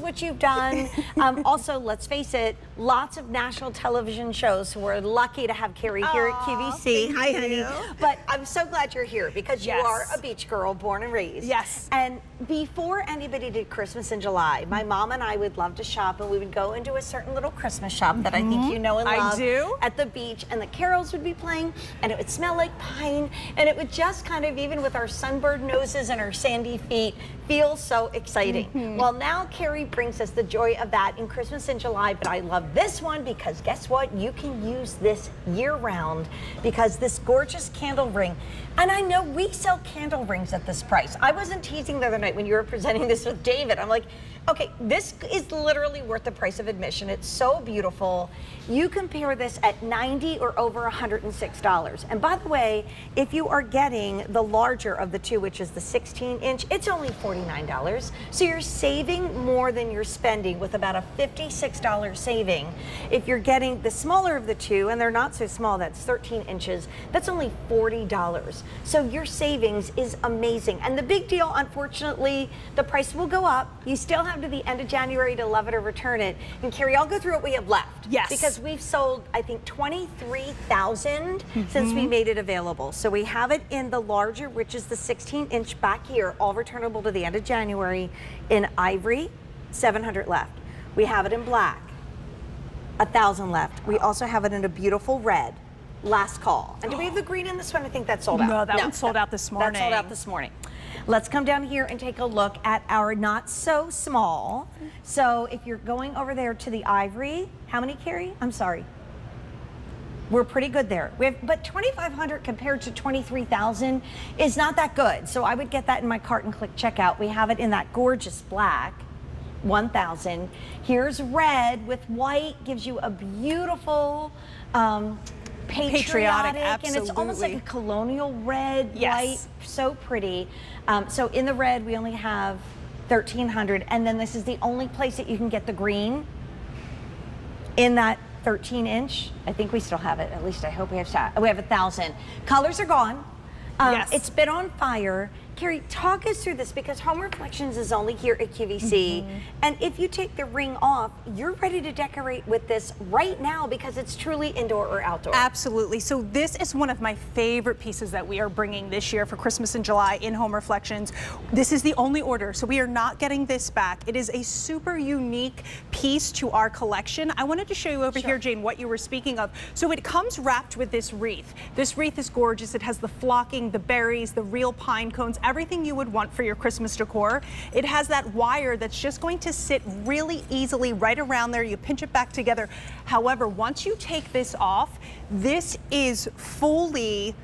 what you've done. Also, let's face it, lots of national television shows. So we're lucky to have Carrie here at QVC. Hi, honey. But I'm so glad you're here because you are a beach girl, born and raised. Yes. And before anybody did Christmas in July, my mom and I would love to shop, and we would go into a certain little Christmas shop that I think you know and love. I do. At the beach, and the carols would be playing, and it would smell like pine, and it would just kind of, even with our sunburned noses and our sandy feet, feel so exciting. Well, now Carrie brings us the joy of that in Christmas in July, but I love this one because guess what? You can use this year-round because this gorgeous candle ring, and I know we sell candle rings at this price. I wasn't teasing the other night when you were presenting this with David. I'm like, okay, this is literally worth the price of admission. It's so beautiful. You compare this at $90 or over $106. And by the way, if you are getting the larger of the two, which is the 16-inch, it's only $49. So you're saving more than you're spending with about a $56 saving. If you're getting the smaller of the two, and they're not so small, that's 13 inches, that's only $40. So your savings is amazing. And the big deal, unfortunately, the price will go up. You still have to the end of January to love it or return it. And Carrie, I'll go through what we have left. Yes. Because we've sold, I think, 23,000 since we made it available. So we have it in the larger, which is the 16-inch back here, all returnable to the end of January, in ivory, 700 left. We have it in black, 1,000 left. We also have it in a beautiful red, last call. And do we have the green in this one? I think that's sold out. No, that one sold out this morning. That sold out this morning. Let's come down here and take a look at our not so small. So if you're going over there to the ivory, how many, Carrie? I'm sorry. We're pretty good there. We have, but 2,500 compared to 23,000 is not that good. So I would get that in my cart and click checkout. We have it in that gorgeous black, 1,000. Here's red with white, gives you a beautiful, patriotic, and it's almost like a colonial red, white, so pretty. So in the red, we only have 1,300, and then this is the only place that you can get the green in that 13-inch. I think we still have it. At least I hope we have. We have 1,000. Colors are gone. It's been on fire. Carrie, talk us through this because Home Reflections is only here at QVC. And if you take the ring off, you're ready to decorate with this right now because it's truly indoor or outdoor. Absolutely. So this is one of my favorite pieces that we are bringing this year for Christmas in July in Home Reflections. This is the only order, so we are not getting this back. It is a super unique piece to our collection. I wanted to show you over here, Jane, what you were speaking of. So it comes wrapped with this wreath. This wreath is gorgeous. It has the flocking, the berries, the real pine cones, everything you would want for your Christmas decor. It has that wire that's just going to sit really easily right around there. You pinch it back together. However, once you take this off, this is fully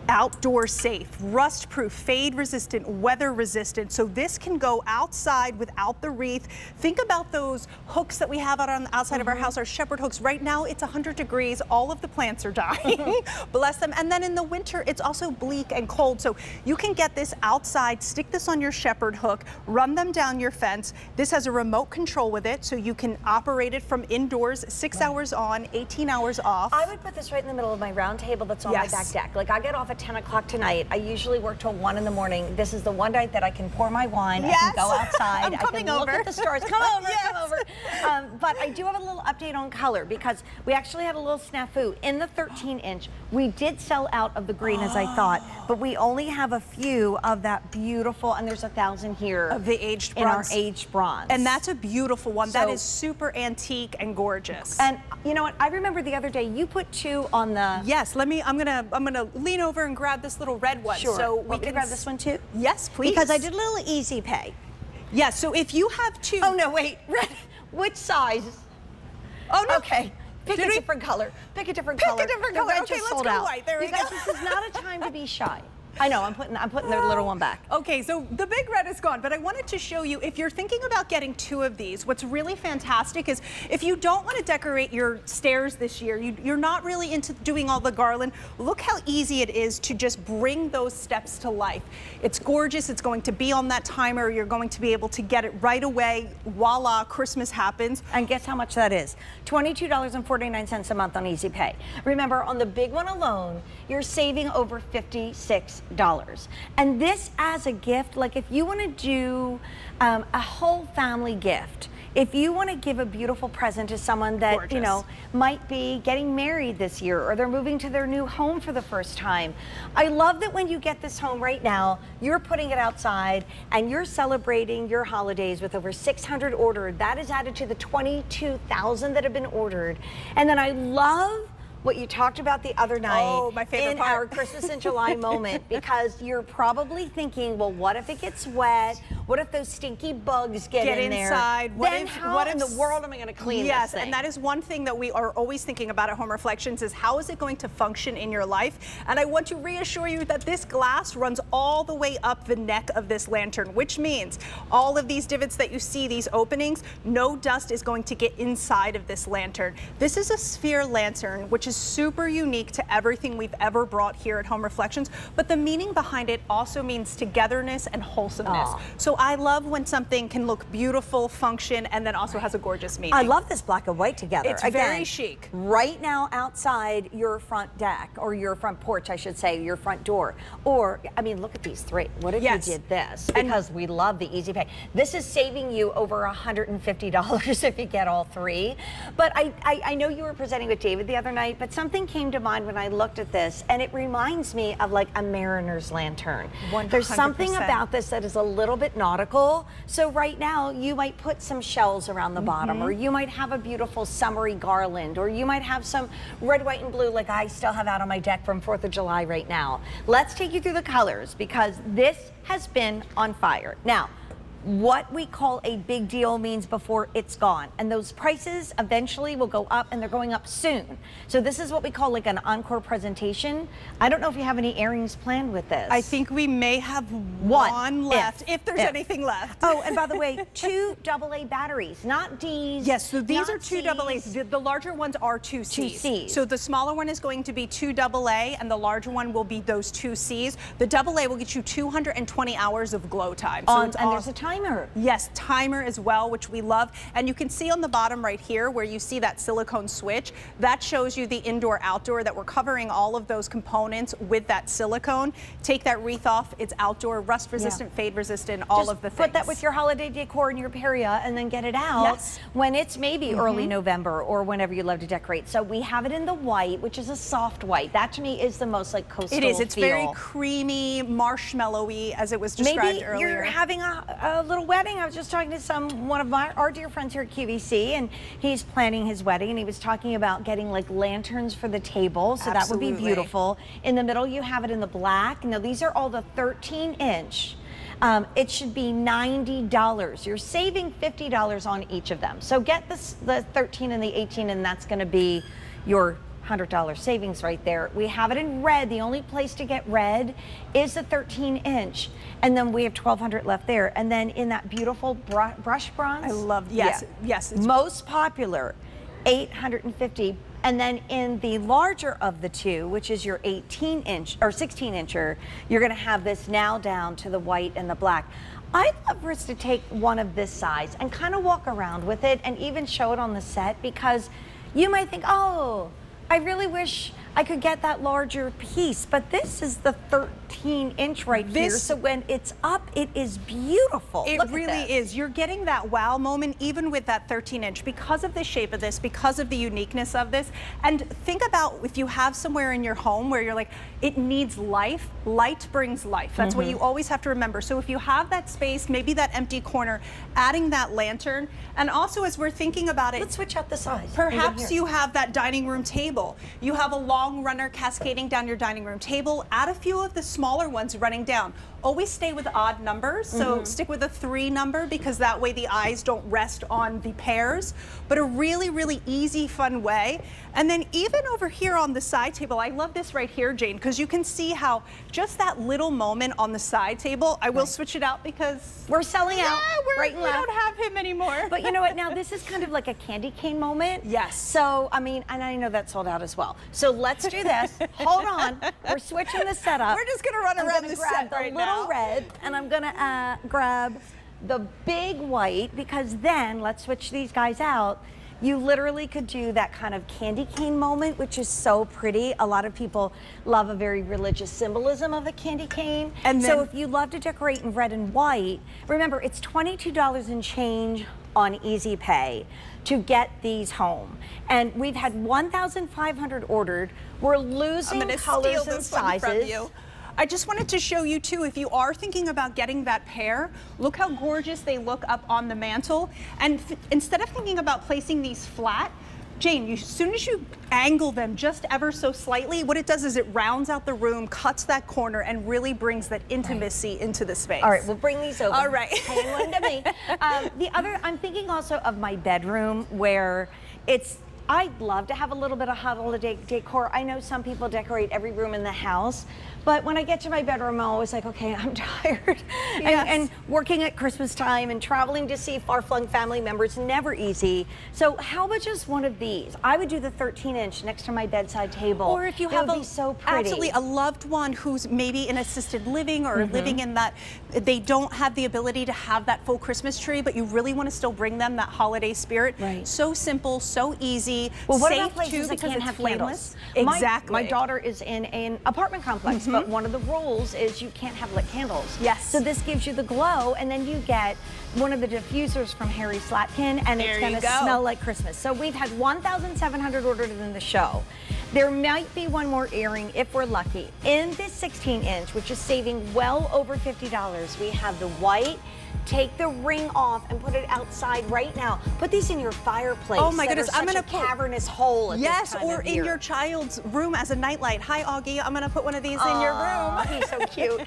outdoor safe, rust proof, fade resistant, weather resistant. So this can go outside without the wreath. Think about those hooks that we have out on the outside of our house, our shepherd hooks. Right now it's 100 degrees. All of the plants are dying. Bless them. And then in the winter, it's also bleak and cold. So you can get this outside, stick this on your shepherd hook, run them down your fence. This has a remote control with it, so you can operate it from indoors, 6 hours on, 18 hours off. I would put this right in the middle of my round table that's on my back deck. Like I get off at 10 o'clock tonight. I usually work till 1 in the morning. This is the one night that I can pour my wine. I can go outside. I can look at the stars. Come over, come over. But I do have a little update on color because we actually had a little snafu. In the 13-inch, we did sell out of the green as I thought, but we only have a few of that beautiful, and there's 1,000 here. Of the aged bronze. In our aged bronze. And that's a beautiful one. So, that is super antique and gorgeous. And you know what? I remember the other day you put 2 on the. Yes, let me, I'm gonna lean over and grab this little red one. Sure. So we can grab this one too? Yes, please. Because I did a little easy pay. Yes, so if you have 2. Oh no, wait, red. Which size? Oh no. Okay. Pick a different color. Pick a different color. Pick a different color. Okay, let's go white. There we go. This is not a time to be shy. I know, I'm putting the little one back. Okay, so the big red is gone, but I wanted to show you, if you're thinking about getting 2 of these, what's really fantastic is if you don't want to decorate your stairs this year, you're not really into doing all the garland, look how easy it is to just bring those steps to life. It's gorgeous, it's going to be on that timer, you're going to be able to get it right away, voila, Christmas happens. And guess how much that is? $22.49 a month on Easy Pay. Remember, on the big one alone, you're saving over $56. And this as a gift, like if you want to do a whole family gift, If you want to give a beautiful present to someone that, you Gorgeous. know, might be getting married this year, or they're moving to their new home for the first time, I love that when you get this home right now, you're putting it outside and you're celebrating your holidays with over 600 ordered. That is added to the 22,000 that have been ordered. And then I love what you talked about the other night. Oh, my favorite in part. our Christmas in July moment, because you're probably thinking, well, what if it gets wet? What if those stinky bugs get in there? inside? Then how in the world am I going to clean this Yes, thing? and that is one thing that we are always thinking about at Home Reflections is how is it going to function in your life? And I want to reassure you that this glass runs all the way up the neck of this lantern, which means all of these divots that you see, these openings, no dust is going to get inside of this lantern. This is a sphere lantern, which is super unique to everything we've ever brought here at Home Reflections, but the meaning behind it also means togetherness and wholesomeness. Aw. So I love when something can look beautiful, function, and then also has a gorgeous meaning. I love this black and white together. It's Again, very chic. Right now outside your front deck, or your front porch, I should say, your front door. Or, I mean, look at these three. What if Yes. you did this? And- Because we love the easy pay. This is saving you over $150 if you get all three. But I know you were presenting with David the other night, but something came to mind when I looked at this, and it reminds me of like a mariner's lantern. 100%. There's something about this that is a little bit nautical. So right now you might put some shells around the bottom, or you might have a beautiful summery garland, or you might have some red, white, and blue like I still have out on my deck from 4th of July right now. Let's take you through the colors because this has been on fire. Now, what we call a big deal means before it's gone, and those prices eventually will go up, and they're going up soon. So this is what we call like an encore presentation. I don't know if you have any airings planned with this. I think we may have one left, if there's If. anything left. Oh, and by the way, 2 AA batteries, not Ds. Yes, so these not are 2 Cs. AA's. The larger ones are 2 Cs. 2 Cs. So the smaller one is going to be 2 AA, and the larger one will be those 2 Cs. The AA will get you 220 hours of glow time. So it's And there's awesome. a timer. Yes, timer as well, which we love. And you can see on the bottom right here where you see that silicone switch, that shows you the indoor outdoor, that we're covering all of those components with that silicone. Take that wreath off, it's outdoor, rust resistant, fade resistant, all Just of the things. put that with your holiday decor in your area and then get it out Yes. when it's maybe early November or whenever you love to decorate. So we have it in the white, which is a soft white. That to me is the most like coastal It is, it's feel. very creamy, marshmallowy, as it was described Maybe earlier. you're having a little wedding. I was just talking to one of our dear friends here at QVC, and he's planning his wedding, and he was talking about getting like lanterns for the table, so that would be Absolutely. beautiful. In the middle, you have it in the black. Now, these are all the 13-inch. It should be $90. You're saving $50 on each of them. So get the 13 and the 18, and that's going to be your $100 savings right there. We have it in red. The only place to get red is the 13-inch, and then we have 1,200 left there. And then in that beautiful brush bronze, I love, yes, yes. It's most popular, 850. And then in the larger of the two, which is your 18-inch or 16-incher, you're going to have this now down to the white and the black. I'd love for us to take one of this size and kind of walk around with it and even show it on the set, because you might think, oh, I really wish I could get that larger piece, but this is the 13-inch right here. So when it's up, it is beautiful. It Look at really this. is. You're getting that wow moment even with that 13-inch because of the shape of this, because of the uniqueness of this. And think about if you have somewhere in your home where you're like, it needs life. Light brings life. That's what you always have to remember. So if you have that space, maybe that empty corner, adding that lantern, and also as we're thinking about it, Let's switch out the size. perhaps you have that dining room table. You have a long runner cascading down your dining room table. Add a few of the smaller ones running down. Always stay with odd numbers, so stick with a 3 number because that way the eyes don't rest on the pairs, but a really, really easy, fun way. And then even over here on the side table, I love this right here, Jane, because you can see how just that little moment on the side table, I will switch it out because We're selling out right and we left. don't have him anymore. But you know what? Now this is kind of like a candy cane moment. Yes. So I mean, and I know that sold out as well. So let's do this. Hold on. We're switching the setup. We're just gonna run I'm around gonna the grab set the right little now. red, and I'm gonna grab the big white, because then let's switch these guys out. You literally could do that kind of candy cane moment, which is so pretty. A lot of people love a very religious symbolism of a candy cane. And so then- if you love to decorate in red and white, remember it's $22 and change on Easy Pay to get these home. And we've had 1,500 ordered. We're losing colors and sizes. I just wanted to show you too, if you are thinking about getting that pair, look how gorgeous they look up on the mantle. And instead of thinking about placing these flat, Jane, as soon as you angle them just ever so slightly, what it does is it rounds out the room, cuts that corner, and really brings that intimacy into the space. All right, we'll bring these over. All right. Hand one to me. I'm thinking also of my bedroom where I'd love to have a little bit of holiday decor. I know some people decorate every room in the house, but when I get to my bedroom, I'm always like, okay, I'm tired. And working at Christmas time and traveling to see far-flung family members, never easy. So how about just one of these? I would do the 13-inch next to my bedside table. Or if you have so pretty. Absolutely, a loved one who's maybe in assisted living or living in that, they don't have the ability to have that full Christmas tree, but you really want to still bring them that holiday spirit. Right. So simple, so easy, well, what safe about places too, that because can't it's have flameless. Candles? Exactly. My daughter is in an apartment complex, but one of the rules is you can't have lit candles. Yes. So this gives you the glow, and then you get one of the diffusers from Harry Slatkin, and it's going to smell like Christmas. So we've had 1,700 ordered in the show. There might be one more earring if we're lucky. In this 16-inch, which is saving well over $50, we have the white. Take the ring off and put it outside right now. Put these in your fireplace. Oh my goodness, I'm going to cavernous hole at this time or of in year. your child's room as a nightlight. Hi, Augie, I'm gonna put one of these in your room. He's so cute.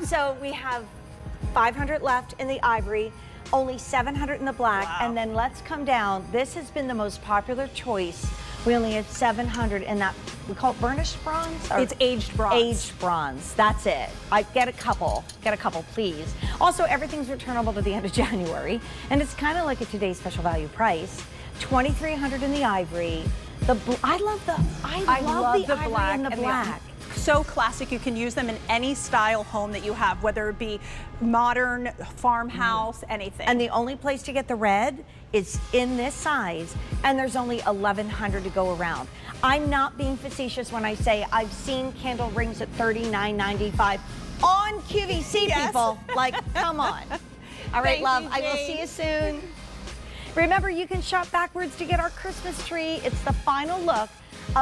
So we have 500 left in the ivory, only 700 in the black, and then let's come down. This has been the most popular choice. We only have 700 in that, we call it burnished bronze? It's aged bronze. Aged bronze, that's it. Get a couple, please. Also, everything's returnable to the end of January, and it's kind of like a today's special value price. 2,300 in the ivory. I love the ivory black and the black. So classic, you can use them in any style home that you have, whether it be modern, farmhouse, anything. And the only place to get the red is in this size, and there's only 1,100 to go around. I'm not being facetious when I say I've seen candle rings at $39.95 on QVC, people. Like, come on. All right, love, I will see you soon. Remember, you can shop backwards to get our Christmas tree. It's the final look of